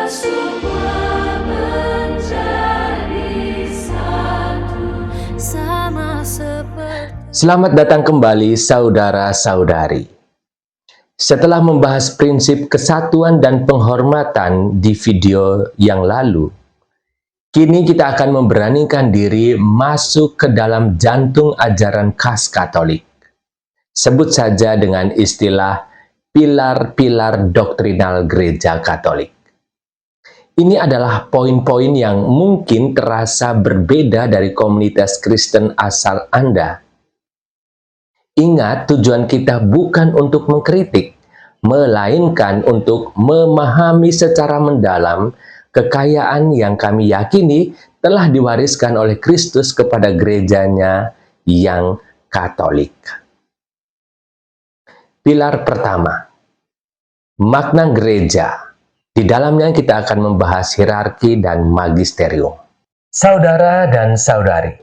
semua menjadi satu, sama seperti. Selamat datang kembali saudara-saudari. Setelah membahas prinsip kesatuan dan penghormatan di video yang lalu, kini kita akan memberanikan diri masuk ke dalam jantung ajaran khas Katolik. Sebut saja dengan istilah pilar-pilar doktrinal Gereja Katolik. Ini adalah poin-poin yang mungkin terasa berbeda dari komunitas Kristen asal Anda. Ingat, tujuan kita bukan untuk mengkritik, melainkan untuk memahami secara mendalam kekayaan yang kami yakini telah diwariskan oleh Kristus kepada gerejanya yang Katolik. Pilar pertama, makna gereja. Di dalamnya kita akan membahas hierarki dan magisterium. Saudara dan saudari,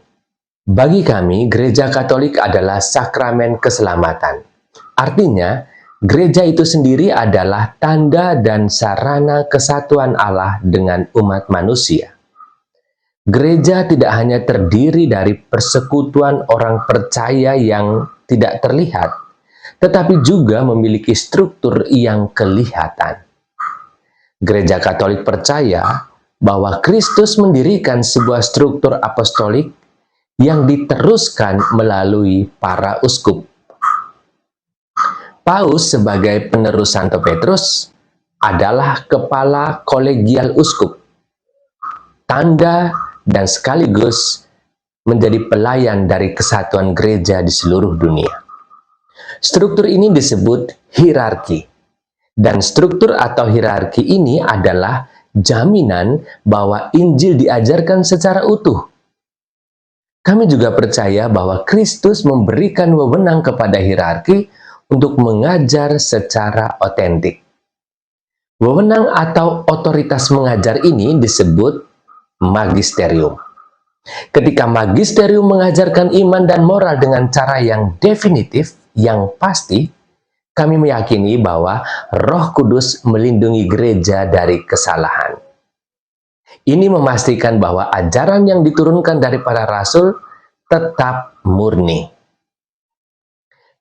bagi kami, Gereja Katolik adalah sakramen keselamatan. Artinya, gereja itu sendiri adalah tanda dan sarana kesatuan Allah dengan umat manusia. Gereja tidak hanya terdiri dari persekutuan orang percaya yang tidak terlihat, tetapi juga memiliki struktur yang kelihatan. Gereja Katolik percaya bahwa Kristus mendirikan sebuah struktur apostolik yang diteruskan melalui para uskup. Paus sebagai penerus Santo Petrus adalah kepala kolegial uskup, tanda dan sekaligus menjadi pelayan dari kesatuan gereja di seluruh dunia. Struktur ini disebut hierarki, dan struktur atau hierarki ini adalah jaminan bahwa Injil diajarkan secara utuh. Kami juga percaya bahwa Kristus memberikan wewenang kepada hierarki untuk mengajar secara otentik. Wewenang atau otoritas mengajar ini disebut magisterium. Ketika magisterium mengajarkan iman dan moral dengan cara yang definitif, yang pasti, kami meyakini bahwa Roh Kudus melindungi gereja dari kesalahan. Ini memastikan bahwa ajaran yang diturunkan dari para rasul tetap murni.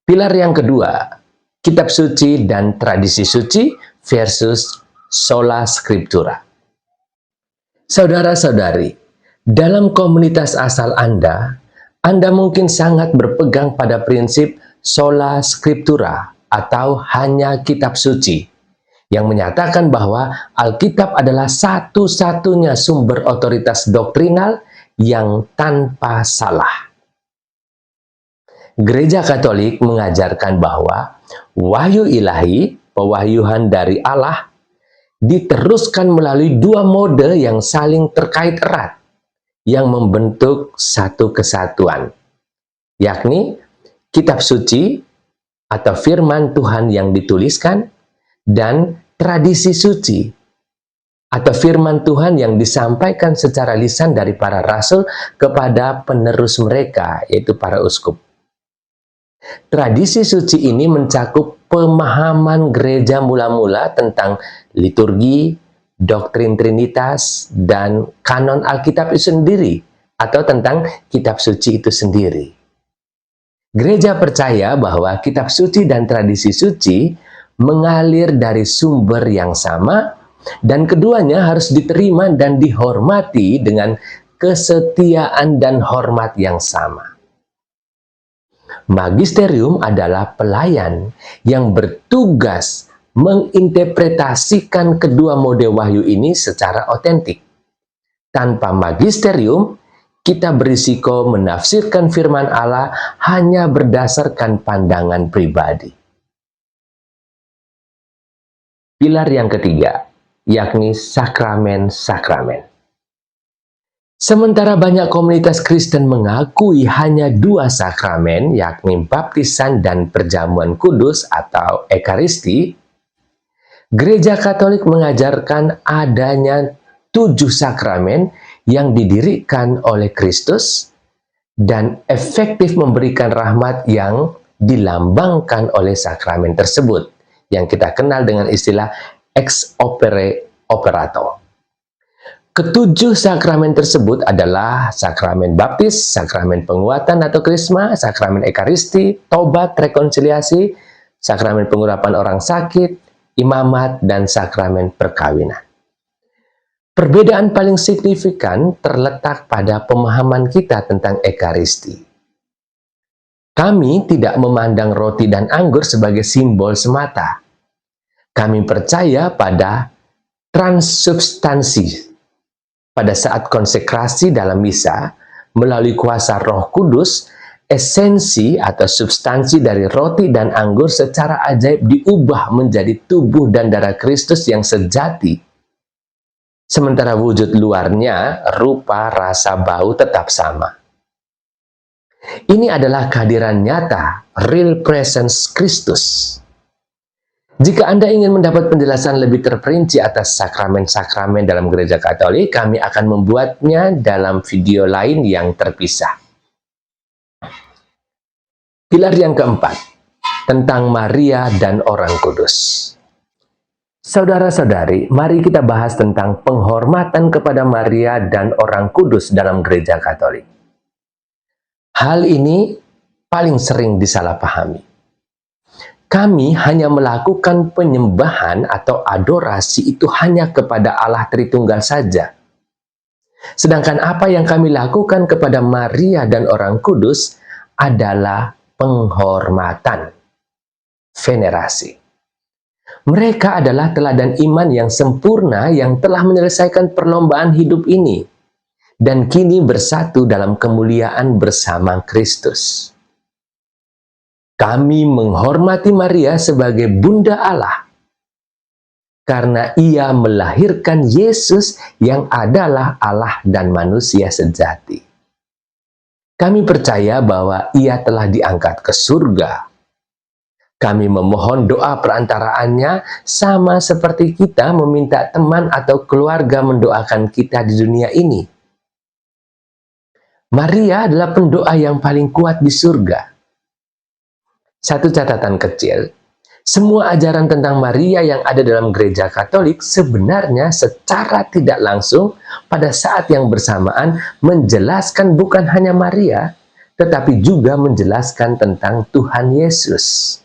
Pilar yang kedua, kitab suci dan tradisi suci versus sola scriptura. Saudara-saudari, dalam komunitas asal Anda mungkin sangat berpegang pada prinsip sola scriptura atau hanya kitab suci, yang menyatakan bahwa Alkitab adalah satu-satunya sumber otoritas doktrinal yang tanpa salah. Gereja Katolik mengajarkan bahwa wahyu ilahi, pewahyuan dari Allah, diteruskan melalui dua mode yang saling terkait erat, yang membentuk satu kesatuan, yakni kitab suci atau firman Tuhan yang dituliskan, dan tradisi suci atau firman Tuhan yang disampaikan secara lisan dari para rasul kepada penerus mereka, yaitu para uskup. Tradisi suci ini mencakup pemahaman gereja mula-mula tentang liturgi, doktrin Trinitas, dan kanon Alkitab itu sendiri, atau tentang kitab suci itu sendiri. Gereja percaya bahwa kitab suci dan tradisi suci mengalir dari sumber yang sama, dan keduanya harus diterima dan dihormati dengan kesetiaan dan hormat yang sama. Magisterium adalah pelayan yang bertugas menginterpretasikan kedua mode wahyu ini secara otentik. Tanpa magisterium, kita berisiko menafsirkan firman Allah hanya berdasarkan pandangan pribadi. Pilar yang ketiga, yakni sakramen-sakramen. Sementara banyak komunitas Kristen mengakui hanya dua sakramen, yakni baptisan dan perjamuan kudus atau ekaristi, Gereja Katolik mengajarkan adanya 7 sakramen yang didirikan oleh Kristus dan efektif memberikan rahmat yang dilambangkan oleh sakramen tersebut, yang kita kenal dengan istilah ex opere operator. Ketujuh sakramen tersebut adalah sakramen baptis, sakramen penguatan atau krisma, sakramen ekaristi, tobat, rekonsiliasi, sakramen pengurapan orang sakit, imamat, dan sakramen perkawinan. Perbedaan paling signifikan terletak pada pemahaman kita tentang ekaristi. Kami tidak memandang roti dan anggur sebagai simbol semata. Kami percaya pada transubstansi. Pada saat konsekrasi dalam misa, melalui kuasa Roh Kudus, esensi atau substansi dari roti dan anggur secara ajaib diubah menjadi tubuh dan darah Kristus yang sejati. Sementara wujud luarnya, rupa, rasa, bau tetap sama. Ini adalah kehadiran nyata, real presence Kristus. Jika Anda ingin mendapat penjelasan lebih terperinci atas sakramen-sakramen dalam Gereja Katolik, kami akan membuatnya dalam video lain yang terpisah. Pilar yang keempat, tentang Maria dan Orang Kudus. Saudara-saudari, mari kita bahas tentang penghormatan kepada Maria dan Orang Kudus dalam Gereja Katolik. Hal ini paling sering disalahpahami. Kami hanya melakukan penyembahan atau adorasi itu hanya kepada Allah Tritunggal saja. Sedangkan apa yang kami lakukan kepada Maria dan Orang Kudus adalah penghormatan, venerasi. Mereka adalah teladan iman yang sempurna yang telah menyelesaikan perlombaan hidup ini dan kini bersatu dalam kemuliaan bersama Kristus. Kami menghormati Maria sebagai Bunda Allah karena ia melahirkan Yesus yang adalah Allah dan manusia sejati. Kami percaya bahwa ia telah diangkat ke surga. Kami memohon doa perantaraannya sama seperti kita meminta teman atau keluarga mendoakan kita di dunia ini. Maria adalah pendoa yang paling kuat di surga. Satu catatan kecil, semua ajaran tentang Maria yang ada dalam Gereja Katolik sebenarnya secara tidak langsung pada saat yang bersamaan menjelaskan bukan hanya Maria, tetapi juga menjelaskan tentang Tuhan Yesus.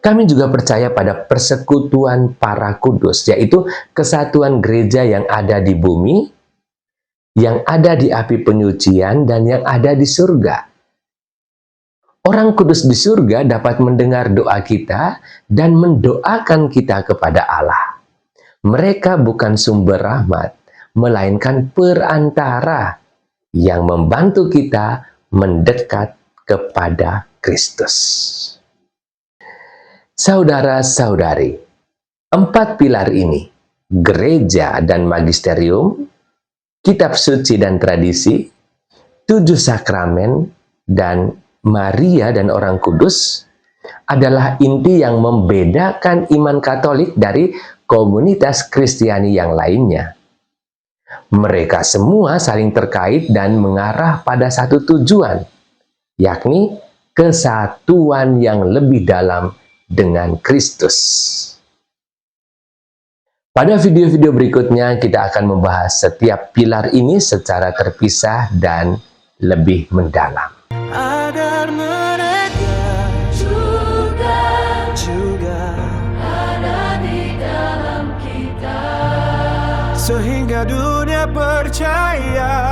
Kami juga percaya pada persekutuan para kudus, yaitu kesatuan gereja yang ada di bumi, yang ada di api penyucian, dan yang ada di surga. Orang kudus di surga dapat mendengar doa kita dan mendoakan kita kepada Allah. Mereka bukan sumber rahmat, melainkan perantara yang membantu kita mendekat kepada Kristus. Saudara-saudari, 4 pilar ini, gereja dan magisterium, kitab suci dan tradisi, 7 sakramen, dan Maria dan Orang Kudus adalah inti yang membedakan iman Katolik dari komunitas Kristiani yang lainnya. Mereka semua saling terkait dan mengarah pada satu tujuan, yakni kesatuan yang lebih dalam dengan Kristus. Pada video-video berikutnya kita akan membahas setiap pilar ini secara terpisah dan lebih mendalam. Agar mereka juga ada di dalam kita. sehingga dunia percaya